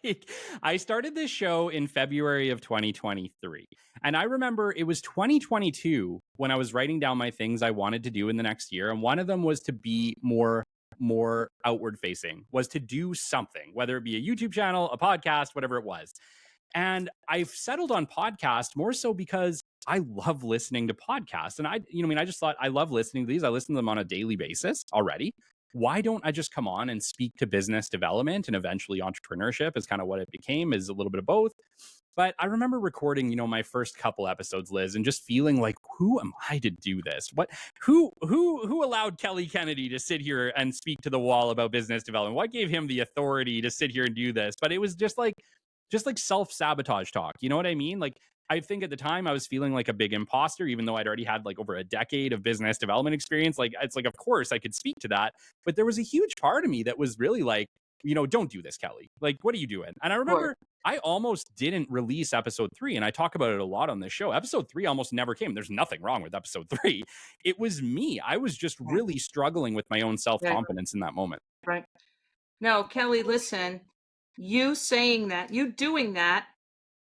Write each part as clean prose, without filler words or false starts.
like, I started this show in February of 2023. And I remember it was 2022 when I was writing down my things I wanted to do in the next year. And one of them was to be more outward facing, was to do something, whether it be a YouTube channel, a podcast, whatever it was. And I've settled on podcast more so because I love listening to podcasts. And I just thought I love listening to these. I listen to them on a daily basis already. Why don't I just come on and speak to business development and eventually entrepreneurship is kind of what it became, is a little bit of both. But I remember recording, my first couple episodes, Liz, and just feeling like, who am I to do this? Who allowed Kelly Kennedy to sit here and speak to the wall about business development? What gave him the authority to sit here and do this? But it was just like self-sabotage talk. You know what I mean? Like, I think at the time I was feeling like a big imposter, even though I'd already had like over a decade of business development experience. Like, it's like, of course I could speak to that. But there was a huge part of me that was really like, don't do this, Kelly. Like, what are you doing? And I remember I almost didn't release episode 3. And I talk about it a lot on this show. Episode 3 almost never came. There's nothing wrong with episode 3. It was me. I was just really struggling with my own self-confidence in that moment. Right. No, Kelly, listen, you saying that, you doing that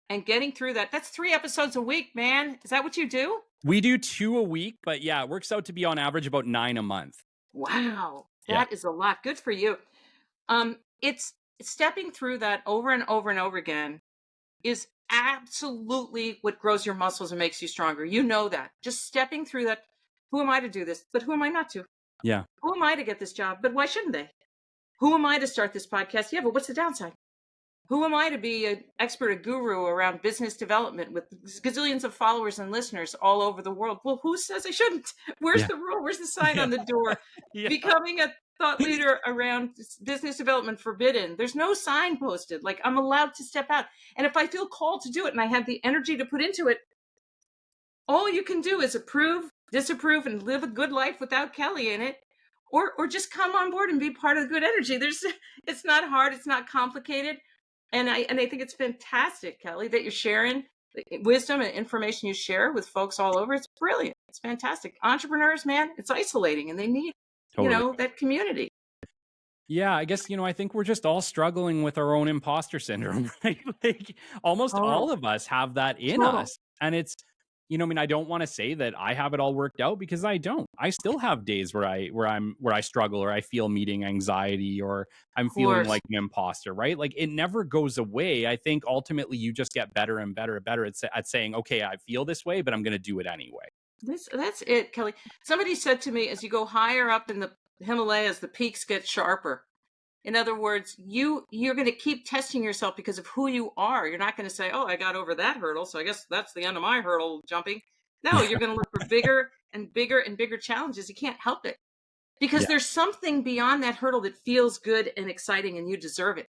and getting through that, that's 3 episodes a week, man. Is that what you do? We do 2 a week, but yeah, it works out to be on average about 9 a month. Wow. Yeah. That is a lot. Good for you. It's stepping through that over and over and over again is absolutely what grows your muscles and makes you stronger. You know that. Just stepping through that. Who am I to do this? But who am I not to? Yeah. Who am I to get this job? But why shouldn't they? Who am I to start this podcast? Yeah, but what's the downside? Who am I to be an expert, a guru around business development with gazillions of followers and listeners all over the world? Well, who says I shouldn't? Where's the rule? Where's the sign on the door? Becoming a thought leader around business development forbidden. There's no sign posted. Like, I'm allowed to step out. And if I feel called to do it and I have the energy to put into it, all you can do is approve, disapprove, and live a good life without Kelly in it. Or just come on board and be part of the good energy. It's not hard. It's not complicated. And I think it's fantastic, Kelly, that you're sharing the wisdom and information you share with folks all over. It's brilliant. It's fantastic. Entrepreneurs, man, it's isolating and they need, that community. Yeah, I guess, I think we're just all struggling with our own imposter syndrome, right? Like, almost all of us have that in us. And it's, I don't want to say that I have it all worked out, because I don't. I still have days where I struggle, or I feel meeting anxiety, or I'm feeling like an imposter, right? Like, it never goes away. I think ultimately you just get better and better and better at saying, okay, I feel this way, but I'm going to do it anyway. That's it, Kelly. Somebody said to me, as you go higher up in the Himalayas, the peaks get sharper. In other words, you're going to keep testing yourself because of who you are. You're not going to say, oh, I got over that hurdle, so I guess that's the end of my hurdle jumping. No, you're going to look for bigger and bigger and bigger challenges. You can't help it, because there's something beyond that hurdle that feels good and exciting, and you deserve it.